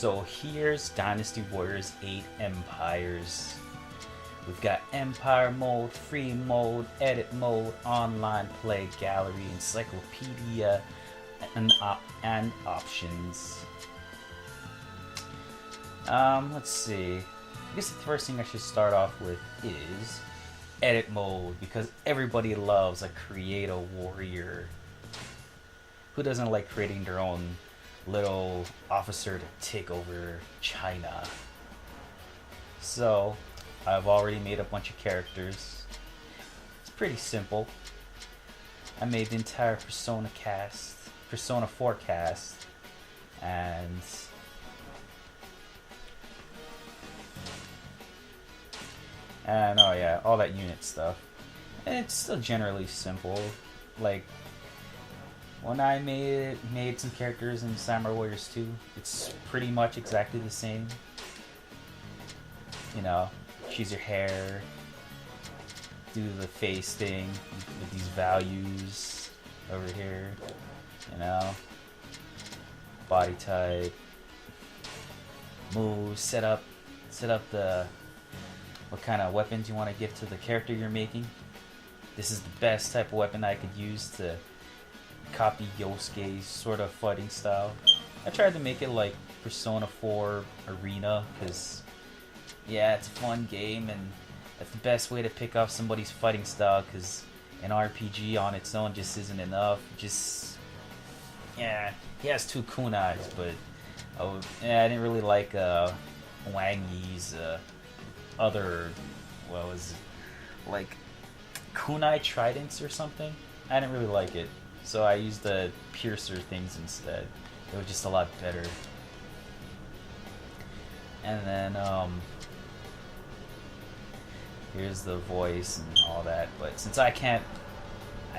So here's Dynasty Warriors 8 Empires. We've got Empire mode, free mode, edit mode, online play, gallery, encyclopedia, and options. Let's see. I guess the first thing I should start off with is edit mode, because everybody loves a create a warrior. Who doesn't like creating their own little officer to take over China? So I've already made a bunch of characters. It's pretty simple. I made the entire Persona 4 cast, and oh yeah, all that unit stuff. And it's still generally simple. Like, when I made some characters in Samurai Warriors 2, it's pretty much exactly the same. You know, choose your hair, do the face thing with these values over here, you know, body type, moves, set up the what kind of weapons you want to give to the character you're making. This is the best type of weapon I could use to copy Yosuke's sort of fighting style. I tried to make it like Persona 4 Arena, because yeah, it's a fun game, and that's the best way to pick up somebody's fighting style, because an RPG on its own just isn't enough. Yeah, he has 2 kunais, but I didn't really like Wang Yi's other, what was it, like kunai tridents or something. I didn't really like it, so I used the piercer things instead. It was just a lot better. And then here's the voice and all that, but since I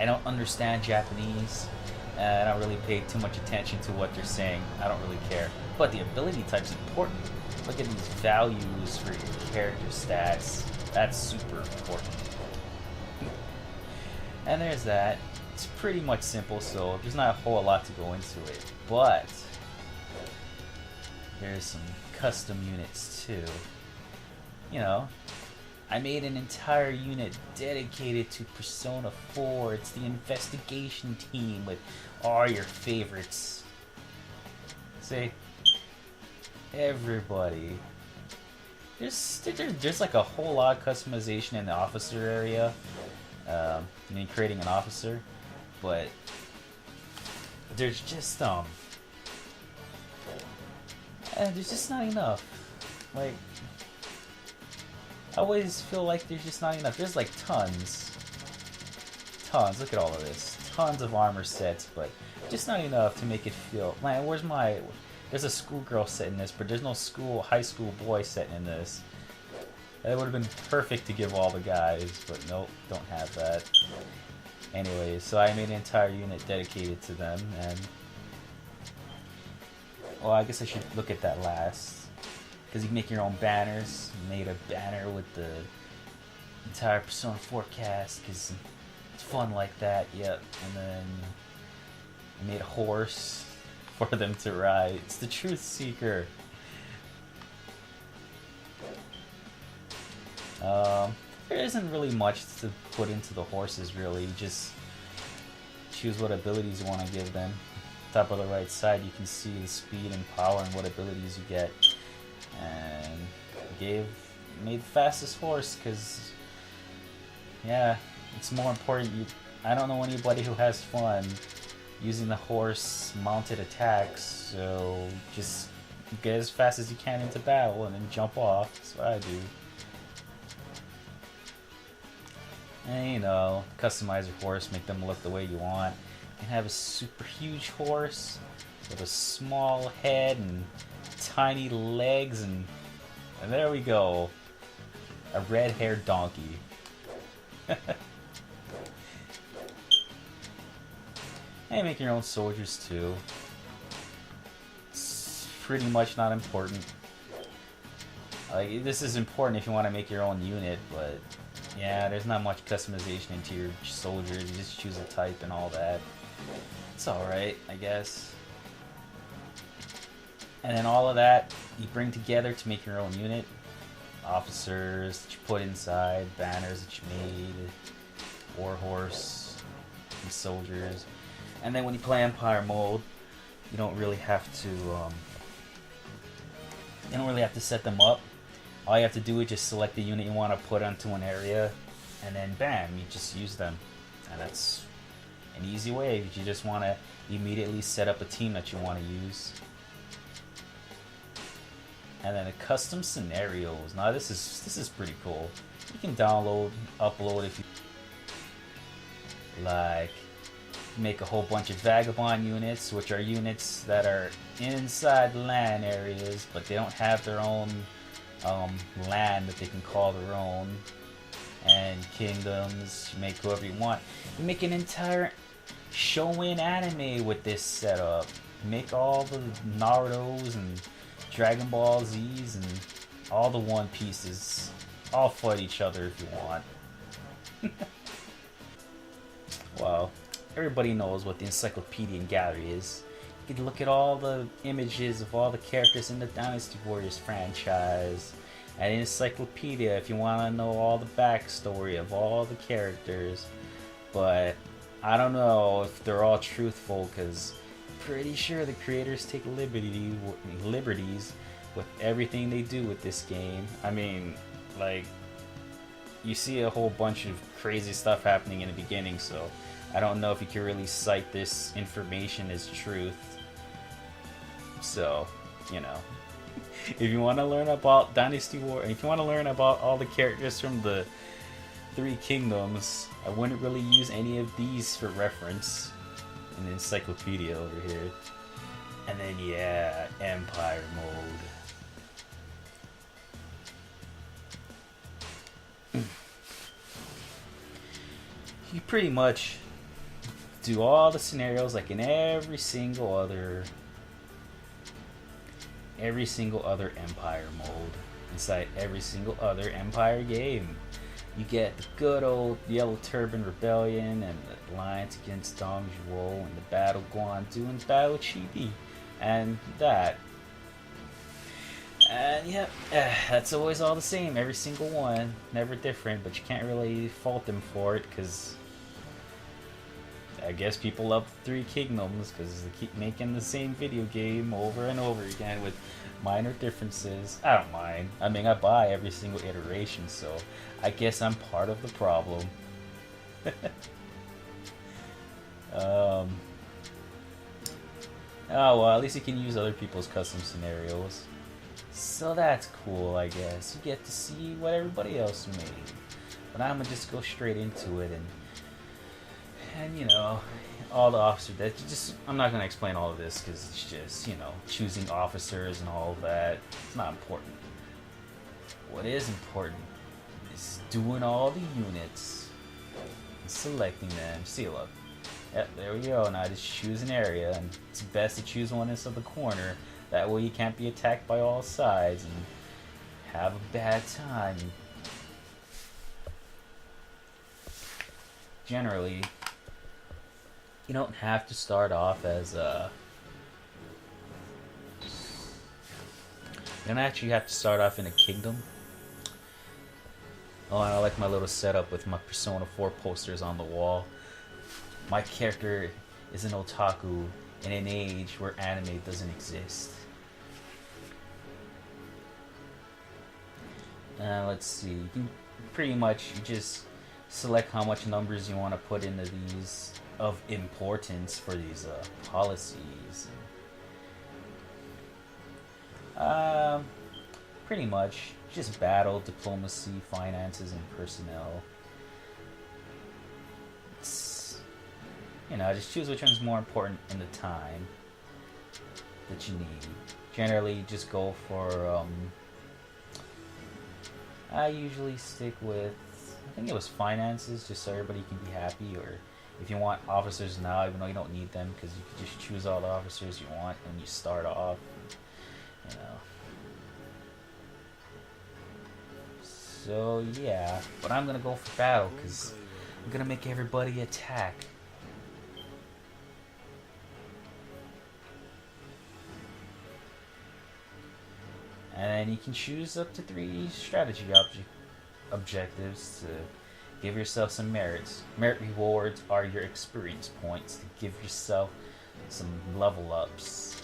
don't understand Japanese, and I don't really pay too much attention to what they're saying, I don't really care. But the ability type's important. Look at these values for your character stats. That's super important. And there's that. It's pretty much simple, so there's not a whole lot to go into it. But there's some custom units too. You know, I made an entire unit dedicated to Persona 4. It's the investigation team with all your favorites. See? Everybody. There's like a whole lot of customization in the officer area. Creating an officer. But there's just there's just not enough. Like, I always feel like there's just not enough. There's like tons. Look at all of this. Tons of armor sets, but just not enough to make it feel. Man, there's a schoolgirl set in this, but there's no high school boy set in this. That would have been perfect to give all the guys, but nope, don't have that. Anyway, so I made an entire unit dedicated to them, and well, I guess I should look at that last, because you can make your own banners. I made a banner with the entire Persona 4 cast, because it's fun like that. Yep. And then I made a horse for them to ride. It's the Truth Seeker. There isn't really much to put into the horses, really. You just choose what abilities you want to give them. Top of the right side, you can see the speed and power and what abilities you get. And made the fastest horse, because yeah, it's more important. I don't know anybody who has fun using the horse mounted attacks, so just get as fast as you can into battle and then jump off. That's what I do. And you know, customize your horse, make them look the way you want. You can have a super huge horse with a small head and tiny legs, and there we go. A red-haired donkey. And make your own soldiers too. It's pretty much not important. Like, this is important if you want to make your own unit, but yeah, there's not much customization into your soldiers. You just choose a type and all that. It's alright, I guess. And then all of that you bring together to make your own unit. Officers that you put inside, banners that you made, warhorse, and soldiers. And then when you play Empire mode, you don't really have to set them up. All you have to do is just select the unit you want to put onto an area, and then bam, you just use them. And that's an easy way if you just want to immediately set up a team that you want to use. And then the custom scenarios. Now this is pretty cool. You can download, upload if you like. Make a whole bunch of vagabond units, which are units that are inside LAN areas, but they don't have their own land that they can call their own. And kingdoms, you make whoever you want. You make an entire show-in anime with this setup. Make all the Naruto's and Dragon Ball Z's and all the One Pieces. All fight each other if you want. Wow. Everybody knows what the Encyclopedian Gallery is. You can look at all the images of all the characters in the Dynasty Warriors franchise. And Encyclopedia if you want to know all the backstory of all the characters. But I don't know if they're all truthful, because pretty sure the creators take liberties with everything they do with this game. I mean, like, you see a whole bunch of crazy stuff happening in the beginning, so I don't know if you can really cite this information as truth. So, you know, if you want to learn about Dynasty Warriors, if you want to learn about all the characters from the Three Kingdoms, I wouldn't really use any of these for reference in the encyclopedia over here. And then, yeah, Empire mode. You pretty much do all the scenarios like in every single other Empire mode. Inside every single other Empire game, you get the good old Yellow Turban Rebellion and the Alliance against Dong Zhuo and the Battle Guandu and Battle Chibi and that. And yeah, that's always all the same, every single one, never different, but you can't really fault them for it, because I guess people love Three Kingdoms because they keep making the same video game over and over again with minor differences. I don't mind. I mean, I buy every single iteration, so I guess I'm part of the problem. Oh, well, at least you can use other people's custom scenarios. So that's cool, I guess. You get to see what everybody else made. But I'm gonna just go straight into it, and you know, all the officers that I'm not gonna explain all of this because it's just, you know, choosing officers and all of that. It's not important. What is important is doing all the units and selecting them. See, look. Yep, there we go. Now just choose an area, and it's best to choose one that's at the corner. That way you can't be attacked by all sides and have a bad time. Generally, you don't have to start off as a... You don't actually have to start off in a kingdom. Oh, and I like my little setup with my Persona 4 posters on the wall. My character is an otaku in an age where anime doesn't exist. Let's see. You can pretty much just select how much numbers you want to put into these of importance for these policies. Pretty much just battle, diplomacy, finances, and personnel. You know, just choose which one's more important in the time that you need. Generally, just go for, I usually stick with, I think it was finances, just so everybody can be happy, or if you want officers now, even though you don't need them, because you can just choose all the officers you want when you start off, you know. So, yeah, but I'm going to go for battle, because I'm going to make everybody attack. And then you can choose up to 3 strategy objectives to give yourself some merits. Merit rewards are your experience points to give yourself some level ups.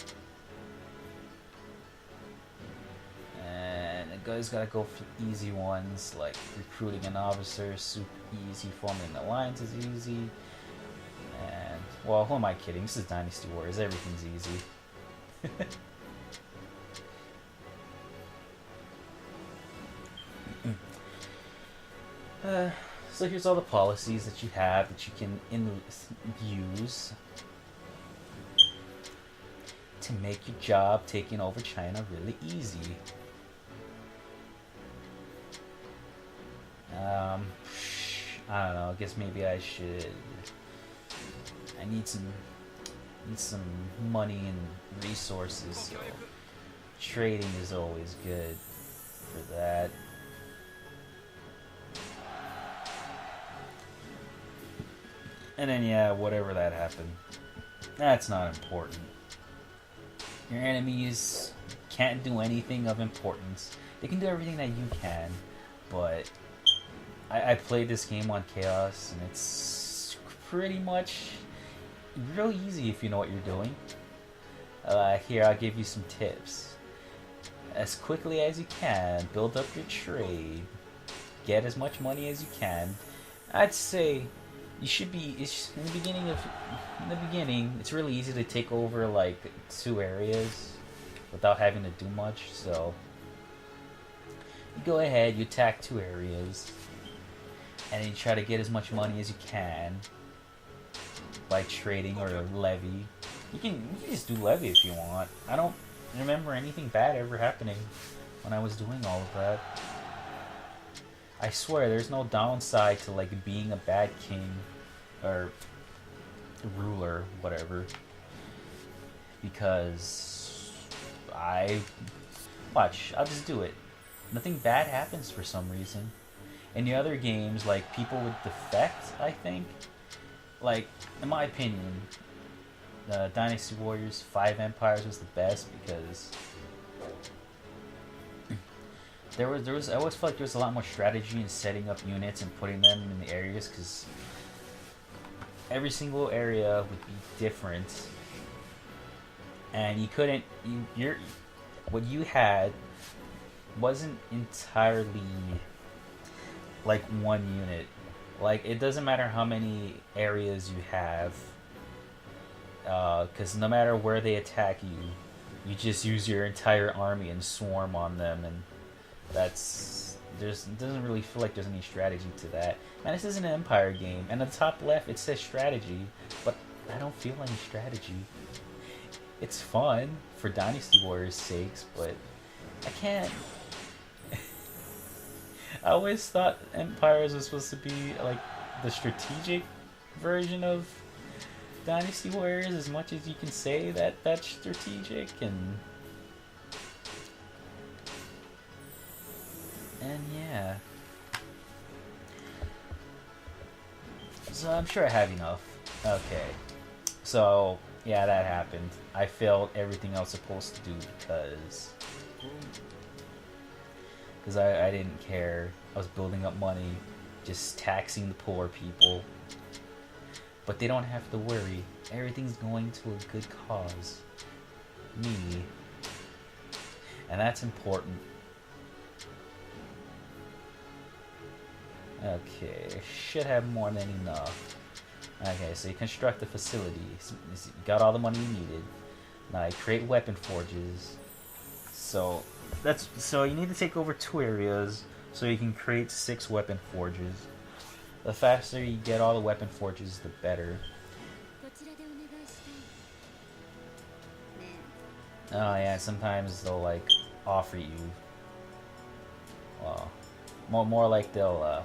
And the guys gotta go for easy ones like recruiting an officer, super easy, forming an alliance is easy. And, well, who am I kidding? This is Dynasty Warriors, everything's easy. So here's all the policies that you have that you can use to make your job taking over China really easy. I don't know. I guess maybe I should. I need some money and resources. So trading is always good for that. And then, yeah, whatever that happened, that's not important. Your enemies can't do anything of importance. They can do everything that you can, but I played this game on Chaos, and it's pretty much real easy if you know what you're doing. Here, I'll give you some tips. As quickly as you can, build up your trade. Get as much money as you can. I'd say you should be in the beginning. It's really easy to take over like 2 areas without having to do much. So you go ahead, you attack 2 areas, and then you try to get as much money as you can by trading or levy. You can just do levy if you want. I don't remember anything bad ever happening when I was doing all of that. I swear, there's no downside to like being a bad king or ruler, whatever. Because I'll just do it. Nothing bad happens for some reason. In the other games, like people would defect, I think. Like, in my opinion, Dynasty Warriors 5 Empires was the best because I always felt like there was a lot more strategy in setting up units and putting them in the areas, because every single area would be different, and you couldn't. What you had wasn't entirely like one unit. Like, it doesn't matter how many areas you have, because no matter where they attack you, you just use your entire army and swarm on them, and it doesn't really feel like there's any strategy to that. And this is an Empire game, and at the top left it says strategy, but I don't feel any strategy. It's fun for Dynasty Warriors' sakes, but I can't. I always thought Empires was supposed to be like the strategic version of Dynasty Warriors, as much as you can say that that's strategic, and yeah. So I'm sure I have enough. Okay. So, yeah, that happened. I failed everything I was supposed to do because I didn't care. I was building up money, just taxing the poor people. But they don't have to worry. Everything's going to a good cause. Me. And that's important. Okay, should have more than enough. Okay, so you construct a facility. You got all the money you needed. Now you create weapon forges. So you need to take over 2 areas so you can create 6 weapon forges. The faster you get all the weapon forges, the better. Oh yeah, sometimes they'll like offer you, well, more like they'll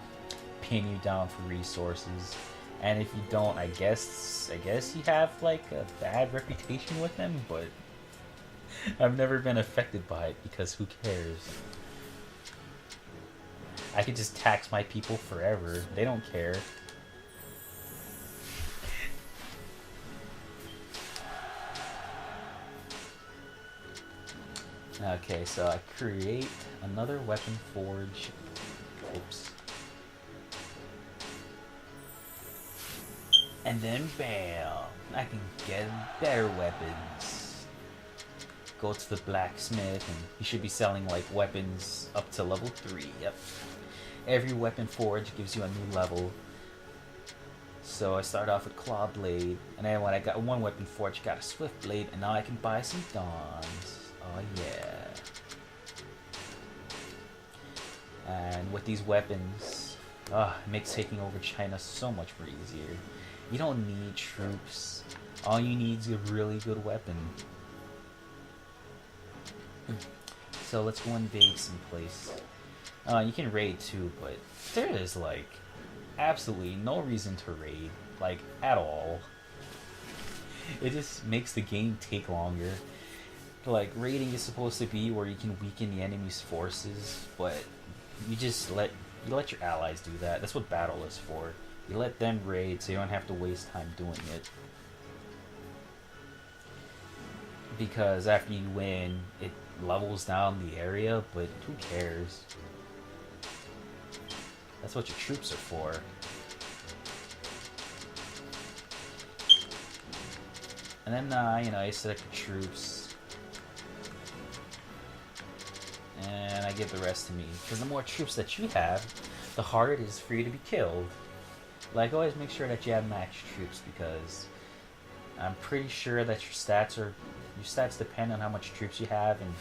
pin you down for resources, and if you don't, I guess you have like a bad reputation with them, but I've never been affected by it because who cares? I could just tax my people forever. They don't care. Okay, so I create another weapon forge. Oops. And then bam! I can get better weapons. Go to the blacksmith and he should be selling like weapons up to level 3. Yep. Every weapon forge gives you a new level. So I started off with claw blade, and then when I got one weapon forge, got a swift blade, and now I can buy some dawns. Oh yeah. And with these weapons, it makes taking over China so much more easier. You don't need troops. All you need is a really good weapon. So let's go invade some place. You can raid too, but there is like absolutely no reason to raid, like at all. It just makes the game take longer. Like raiding is supposed to be where you can weaken the enemy's forces, but you let your allies do that. That's what battle is for. You let them raid so you don't have to waste time doing it. Because after you win, it levels down the area, but who cares? That's what your troops are for. And then, you know, I select the troops. And I give the rest to me. Because the more troops that you have, the harder it is for you to be killed. Like, always make sure that you have max troops, because I'm pretty sure that your stats depend on how much troops you have, and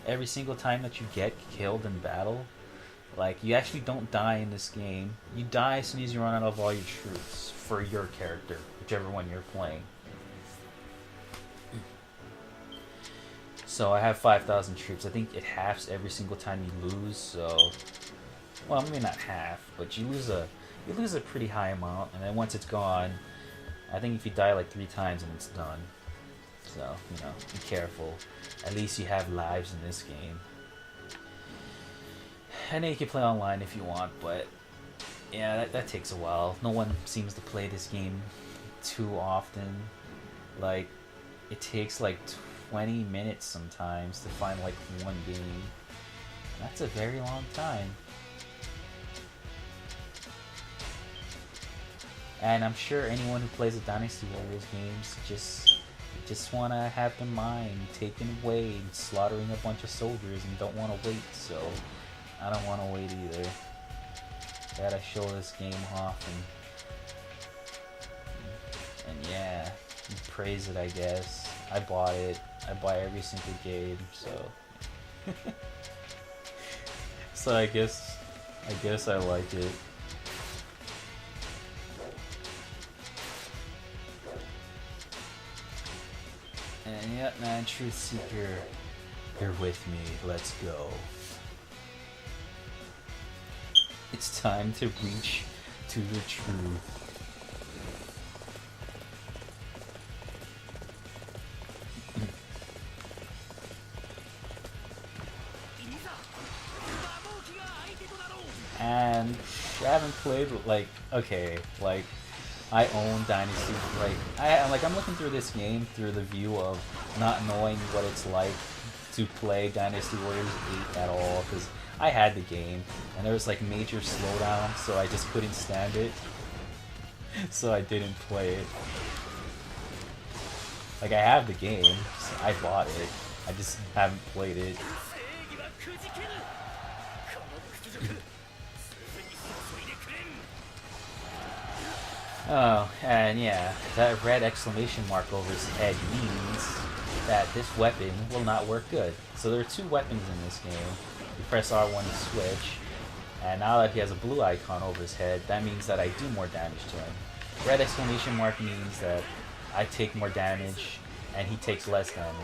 every single time that you get killed in battle, like, you actually don't die in this game. You die as soon as you run out of all your troops for your character, whichever one you're playing. So I have 5,000 troops. I think it halves every single time you lose, so... Well, maybe not half, but you lose a pretty high amount, and then once it's gone, I think if you die like 3 times and it's done. So, you know, be careful. At least you have lives in this game. I know you can play online if you want, but yeah, that takes a while. No one seems to play this game too often. Like, it takes like 20 minutes sometimes to find like one game. That's a very long time. And I'm sure anyone who plays the Dynasty Warriors games just want to have their mind taken away and slaughtering a bunch of soldiers and don't want to wait, so I don't want to wait either. Gotta show this game off and yeah, praise it, I guess. I bought it. I buy every single game, so so I guess I like it. And yeah, man, Truth Seeker, you're with me. Let's go. It's time to reach to the truth. And I haven't played with, like, okay, like, I own Dynasty, I'm looking through this game through the view of not knowing what it's like to play Dynasty Warriors 8 at all, because I had the game, and there was like major slowdown, so I just couldn't stand it, so I didn't play it. Like, I have the game, so I bought it, I just haven't played it. Oh, and yeah, that red exclamation mark over his head means that this weapon will not work good. So there are 2 weapons in this game. You press R1 to switch, and now that he has a blue icon over his head, that means that I do more damage to him. Red exclamation mark means that I take more damage, and he takes less damage.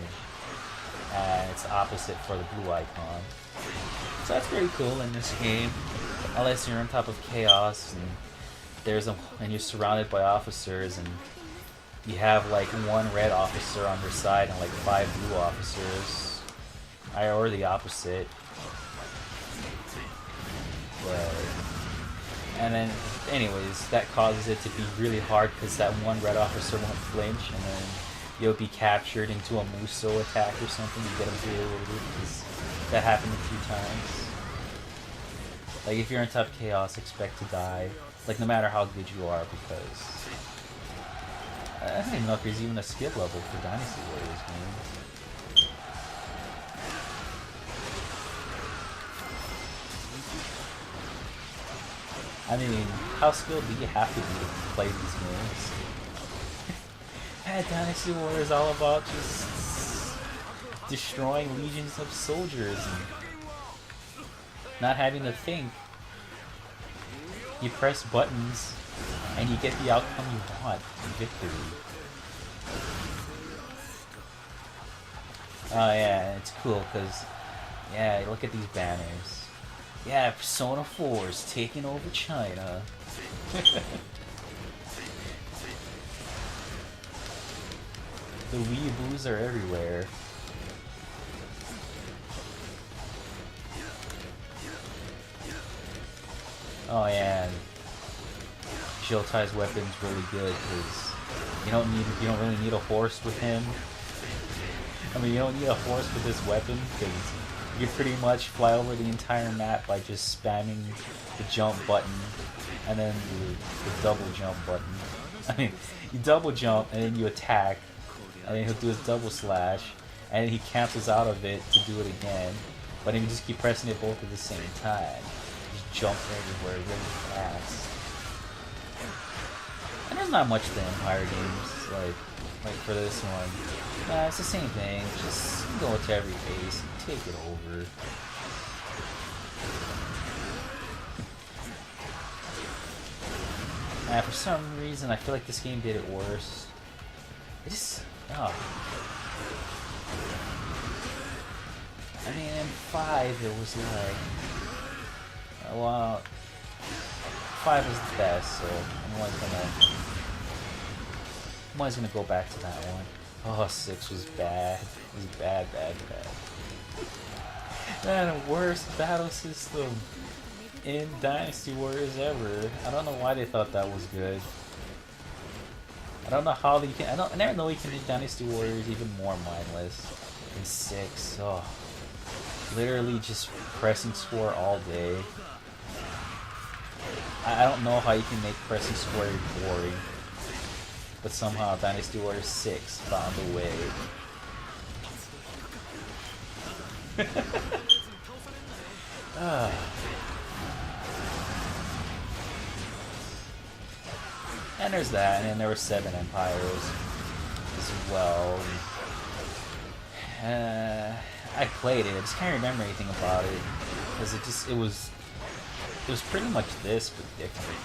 And it's the opposite for the blue icon. So that's pretty cool in this game, unless you're on top of chaos and and you're surrounded by officers, and you have like 1 red officer on your side and like 5 blue officers, or the opposite. But, and then, anyways, that causes it to be really hard because that 1 red officer won't flinch, and then you'll be captured into a Muso attack or something, you get obliterated, because that happened a few times. Like, if you're in top chaos, expect to die, like, no matter how good you are, because I don't even know if there's even a skill level for Dynasty Warriors games. I mean, how skilled do you have to be to play these games? Dynasty Warriors is all about just destroying legions of soldiers and not having to think. You press buttons and you get the outcome you want in victory. Oh yeah, it's cool because, yeah, look at these banners. Yeah, Persona 4 is taking over China. The weeaboos are everywhere. Oh yeah, Jotai's weapon's really good because you don't really need a horse with him. I mean, you don't need a horse with this weapon because you pretty much fly over the entire map by just spamming the jump button and then the double jump button. I mean, you double jump and then you attack, and then he'll do his double slash, and then he cancels out of it to do it again. But then you just keep pressing it both at the same time. Just jump everywhere really fast. And there's not much to Empire games, like for this one. It's the same thing, just go to every base and take it over. For some reason, I feel like this game did it worse. Oh. I mean, in 5, it was like... well, 5 was the best, so I'm always gonna go back to that one. Oh, 6 was bad. It was bad. Man, the worst battle system in Dynasty Warriors ever. I don't know why they thought that was good. I don't know how they can. I never know you can do Dynasty Warriors even more mindless in 6. Oh, literally just pressing score all day. I don't know how you can make pressing square boring, but somehow Dynasty Warriors 6 found a way. And there's that, and then there were 7 empires as well. I played it, I just can't remember anything about it, because it was pretty much this, but different.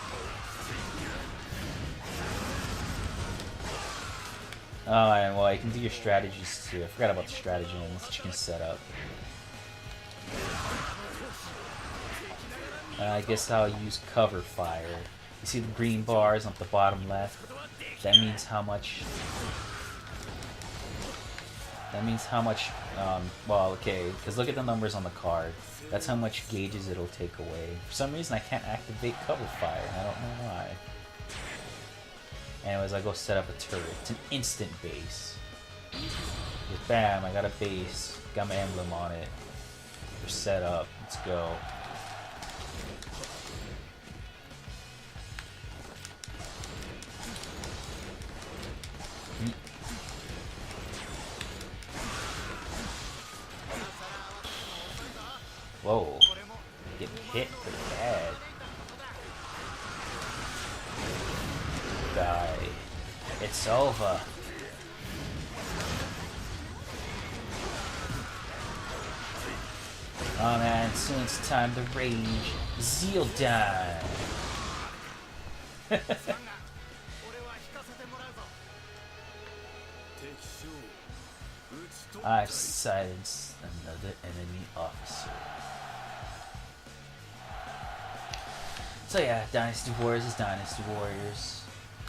Oh, and well, you can do your strategies too. I forgot about the strategy ones that you can set up. I guess I'll use cover fire. You see the green bars on the bottom left? That means how much... well, okay, because look at the numbers on the card. That's how much gauges it'll take away. For some reason, I can't activate cover fire. I don't know why. Anyways, I go set up a turret. It's an instant base. Just bam, I got a base. Got my emblem on it. We're set up. Let's go. Whoa. Getting hit pretty bad. Die. It's over. Oh man, soon it's time to rage. Zeal die. I've silenced another enemy officer. So yeah, Dynasty Warriors is Dynasty Warriors.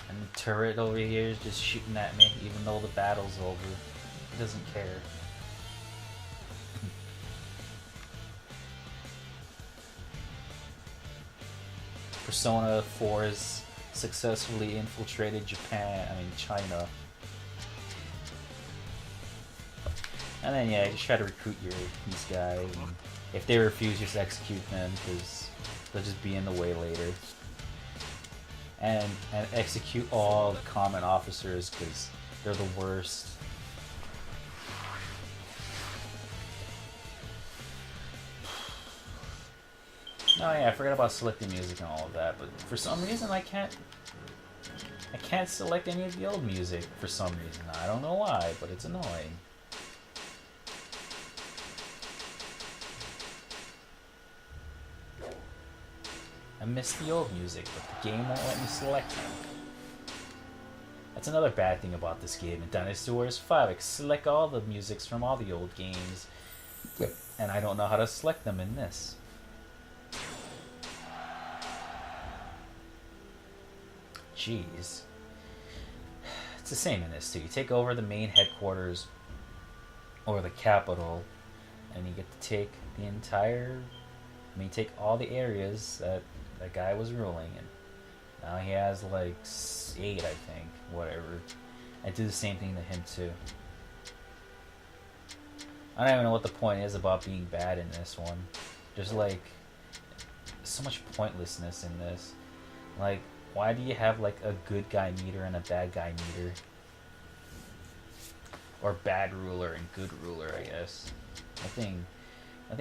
And the turret over here is just shooting at me, even though the battle's over. It doesn't care. Persona 4 has successfully infiltrated China. And then yeah, just try to recruit these guys. And if they refuse, just execute them because they'll just be in the way later. And execute all common officers because they're the worst. Oh yeah, I forgot about selecting music and all of that, but for some reason I can't select any of the old music for some reason. I don't know why, but it's annoying. I miss the old music, but the game won't let me select them. That's another bad thing about this game. In Dynasty Warriors 5, I can select all the musics from all the old games, and I don't know how to select them in this. Jeez. It's the same in this too. You take over the main headquarters or the capital, and you get to take the entire... I mean, take all the areas that that guy was ruling, and now he has like 8, I think, whatever. I do the same thing to him too. I don't even know what the point is about being bad in this one. There's like so much pointlessness in this. Like, why do you have like a good guy meter and a bad guy meter? Or bad ruler and good ruler, I guess. Nothing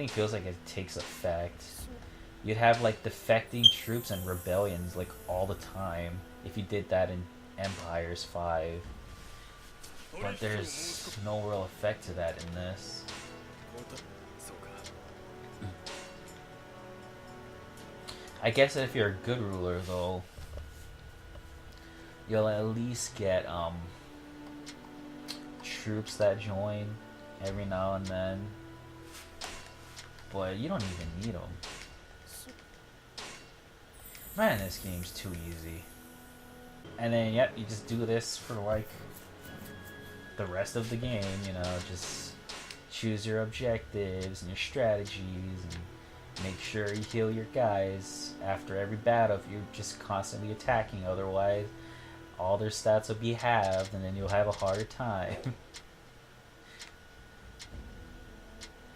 feels like it takes effect. You'd have like defecting troops and rebellions like all the time if you did that in Empires 5. But there's no real effect to that in this. I guess if you're a good ruler though, you'll at least get troops that join every now and then. But you don't even need them. Man, this game's too easy. And then, yep, you just do this for like the rest of the game, you know, just choose your objectives and your strategies and make sure you heal your guys after every battle if you're just constantly attacking. Otherwise, all their stats will be halved and then you'll have a harder time.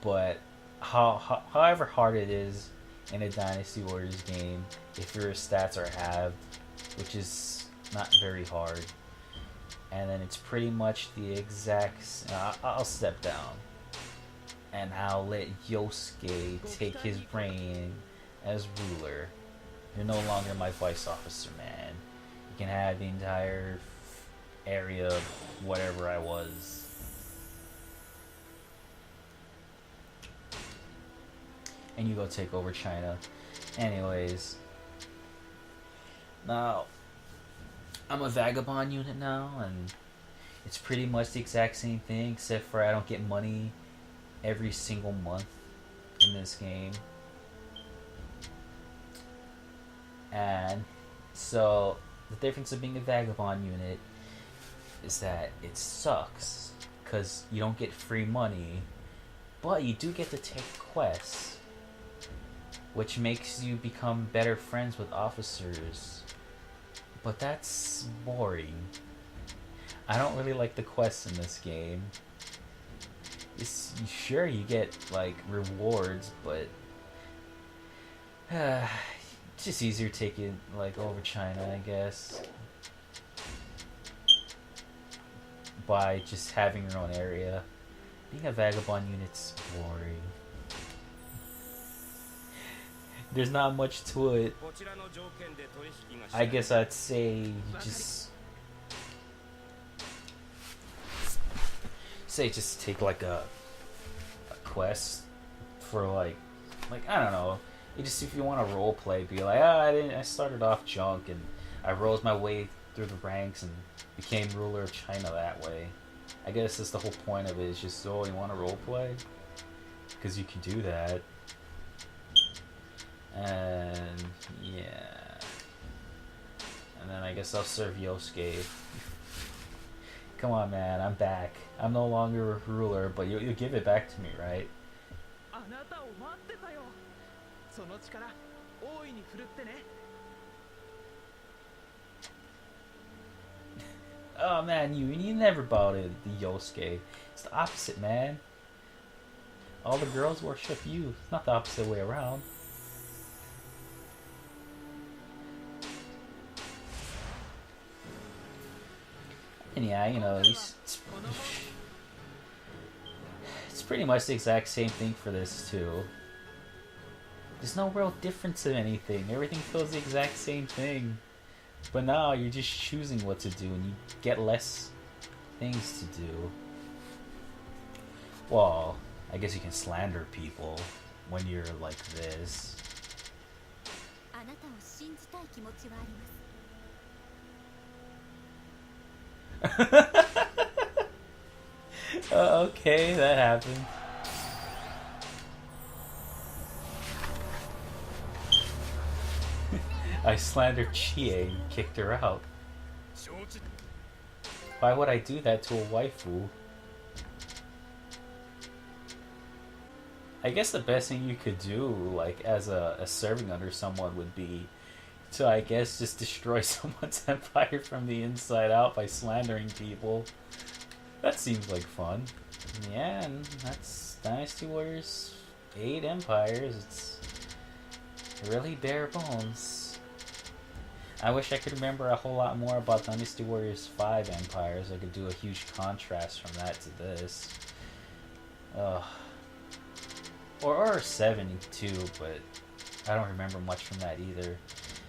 But however hard it is in a Dynasty Warriors game, if your stats are halved, which is not very hard, and then it's pretty much the exact... I'll step down, and I'll let Yosuke take his reign as ruler. You're no longer my vice officer, man. You can have the entire area of whatever I was. And you go take over China. Anyways. Now, I'm a vagabond unit now, and it's pretty much the exact same thing, except for I don't get money every single month in this game. And so, the difference of being a vagabond unit is that it sucks, because you don't get free money, but you do get to take quests, which makes you become better friends with officers. But that's boring. I don't really like the quests in this game. Sure, you get like rewards, but it's just easier taking like over China, I guess, by just having your own area. Being a vagabond unit's boring. There's not much to it. I guess I'd say you just take like a quest for like I don't know. You just, if you want to role play, be like, I started off junk and I rose my way through the ranks and became ruler of China that way. I guess that's the whole point of it. Is just, oh, you want to role play? Because you can do that. And yeah, and then I guess I'll serve Yosuke. Come on, man, I'm back. I'm no longer a ruler, but you'll give it back to me, right? Oh man, you never bought it, the Yosuke. It's the opposite, man. All the girls worship you. It's not the opposite way around. And yeah, you know, it's pretty much the exact same thing for this too. There's no real difference in anything. Everything feels the exact same thing. But now you're just choosing what to do and you get less things to do. Well, I guess you can slander people when you're like this. Okay, that happened. I slandered Chie and kicked her out. Why would I do that to a waifu? I guess the best thing you could do, like, as a serving under someone would be to, I guess, just destroy someone's empire from the inside out by slandering people. That seems like fun. Yeah, and that's Dynasty Warriors 8 empires. It's really bare bones. I wish I could remember a whole lot more about Dynasty Warriors 5 empires. I could do a huge contrast from that to this. Or 7 too, but I don't remember much from that either.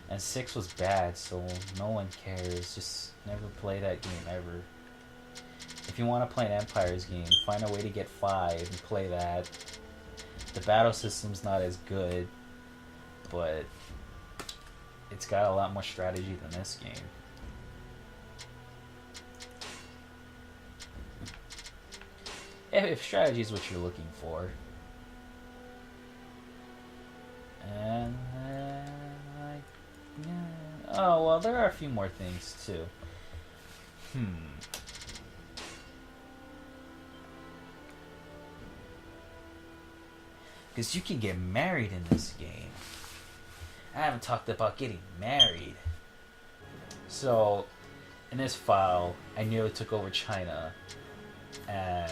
And 6 was bad, so no one cares. Just never play that game ever. If you want to play an Empires game, find a way to get 5 and play that. The battle system's not as good, but it's got a lot more strategy than this game. If strategy is what you're looking for. And oh, well, there are a few more things too. Because you can get married in this game. I haven't talked about getting married. So, in this file, I nearly took over China. And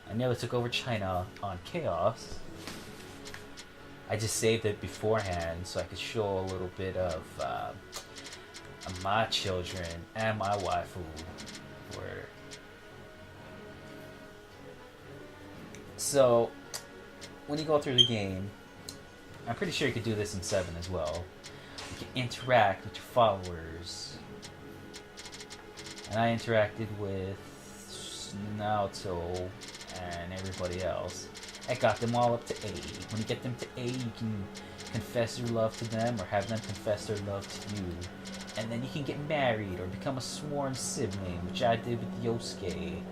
I nearly took over China on Chaos. I just saved it beforehand so I could show a little bit of my children and my waifu. So, when you go through the game, I'm pretty sure you could do this in 7 as well. You can interact with your followers. And I interacted with Naoto and everybody else. I got them all up to A. When you get them to A, you can confess your love to them or have them confess their love to you. And then you can get married or become a sworn sibling, which I did with Yosuke.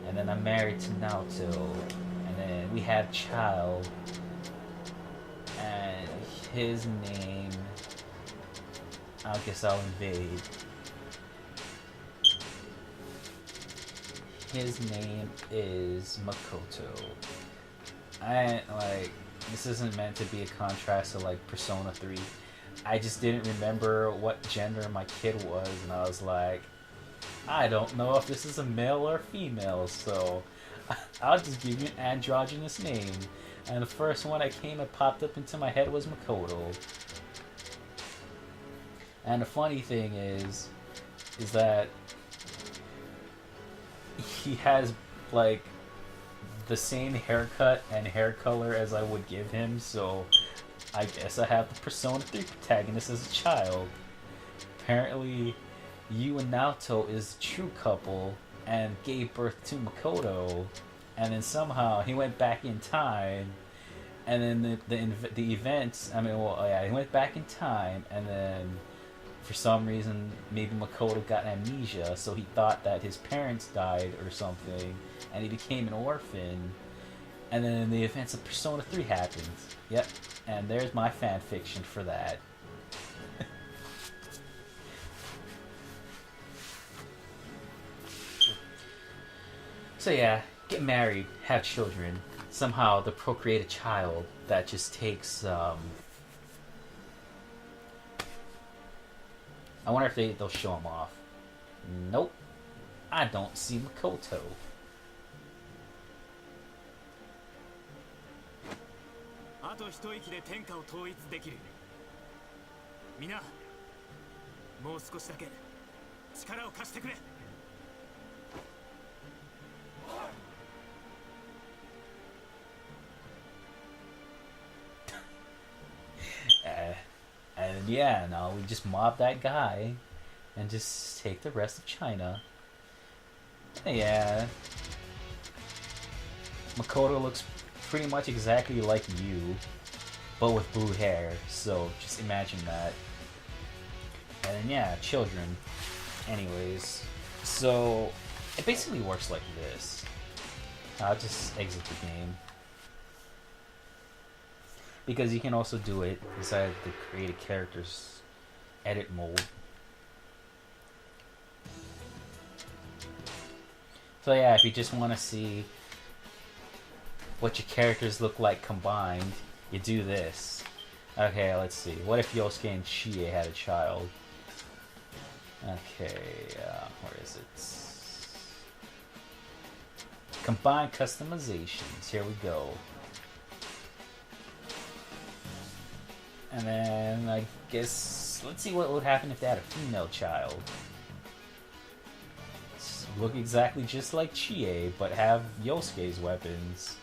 And then I'm married to Naoto. And then we had a child. And his name, I guess I'll invade. His name is Makoto. This isn't meant to be a contrast to like Persona 3. I just didn't remember what gender my kid was, and I was like, I don't know if this is a male or female, so I'll just give you an androgynous name. And the first one that popped up into my head was Makoto. And the funny thing is that he has like the same haircut and hair color as I would give him, so I guess I have the Persona 3 protagonist as a child. Apparently, Yu and Naoto is a true couple and gave birth to Makoto, and then somehow he went back in time, and then the events. He went back in time, and then for some reason, maybe Makoto got amnesia, so he thought that his parents died or something, and he became an orphan. And then the events of Persona 3 happened. Yep, and there's my fan fiction for that. So yeah, get married, have children. Somehow they'll procreate a child that just takes, I wonder if they'll show him off. Nope. I don't see Makoto. と一息で天下を統一できる。皆、もう少しだけ力を貸してくれ。And yeah, no, we just mob that guy and just take the rest of China. Yeah. Makoto looks pretty much exactly like you, but with blue hair, so just imagine that. And then, yeah, children. Anyways, so it basically works like this. I'll just exit the game. Because you can also do it inside the create a characters edit mode. So yeah, if you just want to see what your characters look like combined, you do this. Okay, let's see. What if Yosuke and Chie had a child? Okay, where is it? Combine customizations. Here we go. And then I guess let's see what would happen if they had a female child. Look exactly just like Chie, but have Yosuke's weapons.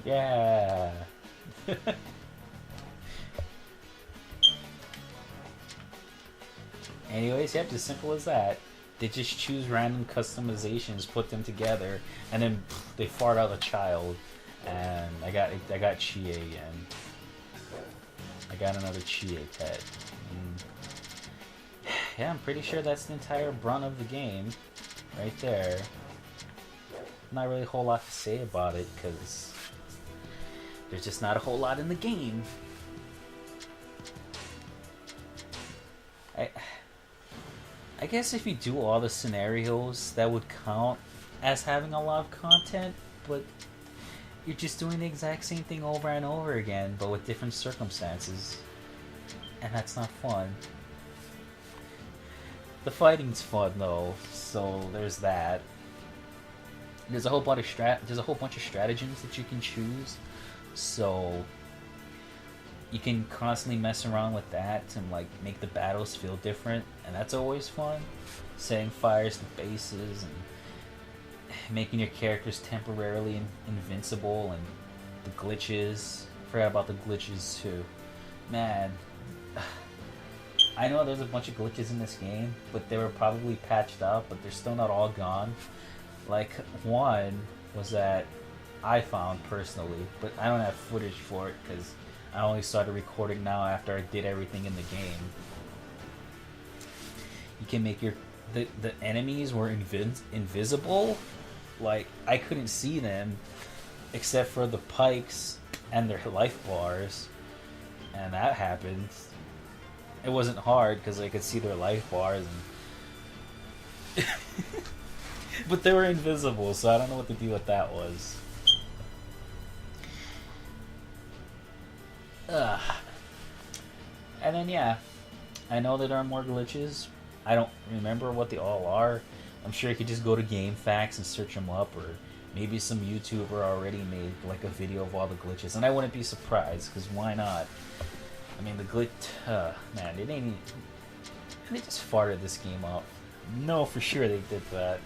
Yeah. Anyways, yep, as simple as that. They just choose random customizations, put them together, and then they fart out a child. And I got Chie again. I got another Chie pet. Yeah, I'm pretty sure that's the entire brunt of the game. Right there. Not really a whole lot to say about it, because there's just not a whole lot in the game. I guess if you do all the scenarios, that would count as having a lot of content, but you're just doing the exact same thing over and over again, but with different circumstances. And that's not fun. The fighting's fun though, so there's that. There's a whole bunch of stratagems that you can choose, so you can constantly mess around with that and like make the battles feel different, and that's always fun. Setting fires to bases and making your characters temporarily invincible, and the glitches. Forgot about the glitches too. Man, I know there's a bunch of glitches in this game, but they were probably patched up, but they're still not all gone. Like, one was that I found personally, but I don't have footage for it because I only started recording now after I did everything in the game. You can make the enemies were invisible. Like, I couldn't see them except for the pikes and their life bars, and that happened. It wasn't hard because I could see their life bars, and but they were invisible, so I don't know what the deal with that was. And then yeah, I know that there are more glitches. I don't remember what they all are. I'm sure you could just go to GameFAQs and search them up, or maybe some YouTuber already made like a video of all the glitches, and I wouldn't be surprised, because why not? I mean, the glitch, man, they just farted this game up. No, for sure they did that.